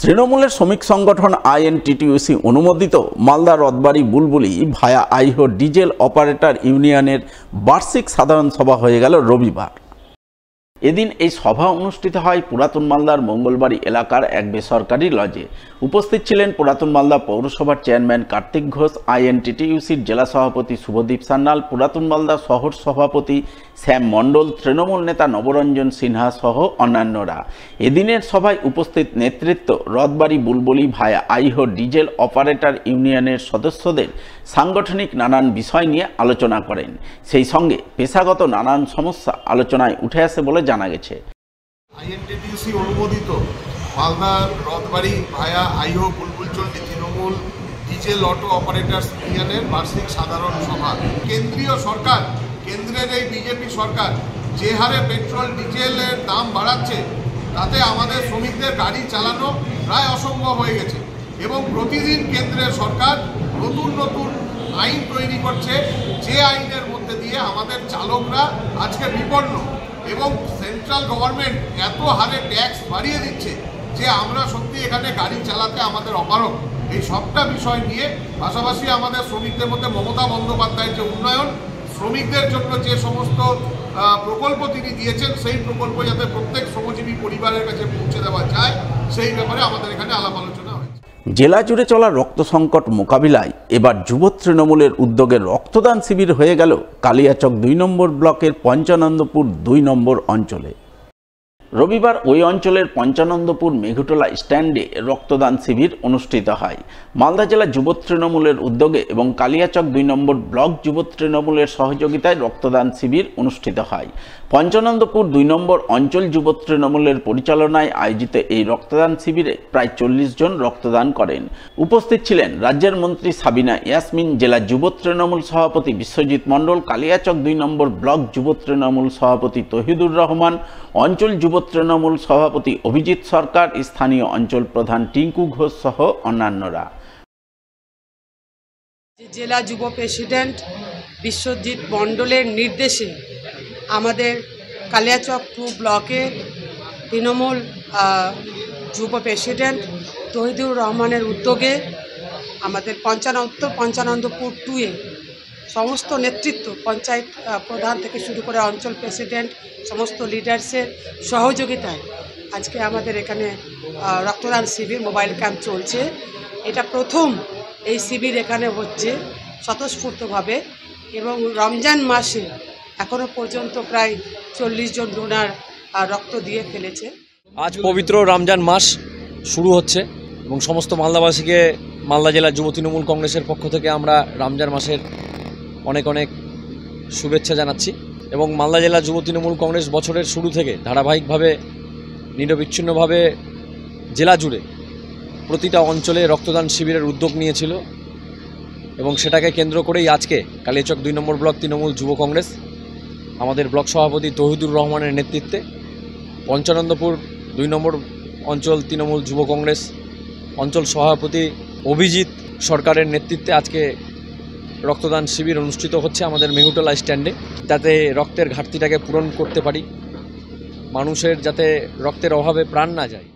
তৃণমূলের শ্রমিক সংগঠন আইএনটিটিইউসি অনুমোদিত মালদা রথবাড়ি বুলবুলি ভায়া আইহো ডিজেল অপারেটর ইউনিয়নের বার্ষিক সাধারণ সভা হয়ে গেল রবিবার। এদিন এই সভা অনুষ্ঠিত হয় পুরাতন মালদার মঙ্গলবাড়ি এলাকার এক বেসরকারি লজে। উপস্থিত ছিলেন পুরাতন মালদা পৌরসভার চেয়ারম্যান কার্তিক ঘোষ, আইএনটিটিইউসির জেলা সভাপতি শুভদীপ সান্যাল, পুরাতন মালদা শহর সভাপতি শ্যাম মণ্ডল, তৃণমূল নেতা নবরঞ্জন সিনহা সহ অন্যান্যরা। এদিনের সভায় উপস্থিত নেতৃত্ব রথবাড়ি বুলবুলি ভায়া আইহো ডিজেল অপারেটর ইউনিয়নের সদস্যদের সাংগঠনিক নানান বিষয় নিয়ে আলোচনা করেন। সেই সঙ্গে পেশাগত নানান সমস্যা আলোচনায় উঠে আসে বলে জানা গেছে। আইএনটিটিইউসি অনুমোদিত Malda Rathbari via Aiho Bulbulchandi Trinamool diesel auto operators ইউনিয়নের বার্ষিক সাধারণ সভা। কেন্দ্রীয় সরকার, কেন্দ্রের এই বিজেপি সরকার যে হারে পেট্রোল ডিজেলের দাম বাড়াচ্ছে, তাতে আমাদের শ্রমিকদের গাড়ি চালানো প্রায় অসম্ভব হয়ে গেছে এবং প্রতিদিন কেন্দ্রের সরকার নতুন নতুন আইন তৈরি করছে, যে আইনের মধ্যে দিয়ে আমাদের চালকরা আজকে বিপন্ন এবং সেন্ট্রাল গভর্নমেন্ট এত হারে ট্যাক্স বাড়িয়ে দিচ্ছে যে আমরা সত্যি এখানে গাড়ি চালাতে আমাদের অপারগ। এই সবটা বিষয় নিয়ে পাশাপাশি আমাদের শ্রমিকদের মধ্যে মমতা বন্দ্যোপাধ্যায়ের যে উন্নয়ন, শ্রমিকদের জন্য যে সমস্ত প্রকল্প তিনি দিয়েছেন, সেই প্রকল্প যাতে প্রত্যেক শ্রমজীবী পরিবারের কাছে পৌঁছে দেওয়া যায়, সেই ব্যাপারে আমাদের এখানে আলাপ আলোচনা হয়েছে। জেলা জুড়ে চলা রক্ত সংকট মোকাবিলায় এবার যুব তৃণমূলের উদ্যোগে রক্তদান শিবির হয়ে গেল কালিয়াচক ২ নম্বর ব্লকের পঞ্চানন্দপুর ২ নম্বর অঞ্চলে। রবিবার ওই অঞ্চলের পঞ্চানন্দপুর মেঘুটোলা স্ট্যান্ডে রক্তদান শিবির অনুষ্ঠিত হয়। মালদা জেলা যুব তৃণমূলের উদ্যোগে এবং কালিয়াচক ২ নম্বর ব্লক যুব তৃণমূলের সহযোগিতায় রক্তদান শিবির অনুষ্ঠিত হয়। পঞ্চানন্দপুর ২ নম্বর অঞ্চল যুব তৃণমূলের পরিচালনায় আয়োজিত এই রক্তদান শিবিরে প্রায় ৪০ জন রক্তদান করেন। উপস্থিত ছিলেন রাজ্যের মন্ত্রী সাবিনা ইয়াসমিন, জেলা যুব তৃণমূল সভাপতি বিশ্বজিৎ মণ্ডল, কালিয়াচক ২ নম্বর ব্লক যুব তৃণমূল সভাপতি তহিদুর রহমান, অঞ্চল যুব তৃণমূল সভাপতি অভিজিৎ সরকার, স্থানীয় অঞ্চল প্রধান টিঙ্কু ঘোষ সহ অন্যান্যরা। জেলা যুব প্রেসিডেন্ট বিশ্বজিৎ মণ্ডলের নির্দেশে আমাদের কালিয়াচক 2 ব্লকের তৃণমূল যুব প্রেসিডেন্ট তহিদুর রহমানের উদ্যোগে আমাদের পঞ্চানন্দপুর 2-এ সমস্ত নেতৃত্ব, পঞ্চায়েত প্রধান থেকে শুরু করে অঞ্চল প্রেসিডেন্ট, সমস্ত লিডার্সের সহযোগিতায় আজকে আমাদের এখানে রক্তদান শিবির মোবাইল ক্যাম্প চলছে। এটা প্রথম এই শিবির এখানে হচ্ছে স্বতঃস্ফূর্তভাবে এবং রমজান মাসে এখনও পর্যন্ত প্রায় ৪০ জন ডোনার রক্ত দিয়ে ফেলেছে। আজ পবিত্র রমজান মাস শুরু হচ্ছে এবং সমস্ত মালদাবাসীকে মালদা জেলা যুব তৃণমূল কংগ্রেসের পক্ষ থেকে আমরা রমজান মাসের অনেক অনেক শুভেচ্ছা জানাচ্ছি এবং মালদা জেলা যুব তৃণমূল কংগ্রেস বছরের শুরু থেকে ধারাবাহিকভাবে নিরবিচ্ছিন্নভাবে জেলা জুড়ে প্রতিটা অঞ্চলে রক্তদান শিবিরের উদ্যোগ নিয়েছিল এবং সেটাকে কেন্দ্র করেই আজকে কালিয়াচক ২ নম্বর ব্লক তৃণমূল যুব কংগ্রেস আমাদের ব্লক সভাপতি তহিদুর রহমানের নেতৃত্বে পঞ্চানন্দপুর ২ নম্বর অঞ্চল তৃণমূল যুব কংগ্রেস অঞ্চল সভাপতি অভিজিৎ সরকারের নেতৃত্বে আজকে রক্তদান শিবির অনুষ্ঠিত হচ্ছে আমাদের মেঘুটোলা স্ট্যান্ডে, যাতে রক্তের ঘাটতিটাকে পূরণ করতে পারি, মানুষের যাতে রক্তের অভাবে প্রাণ না যায়।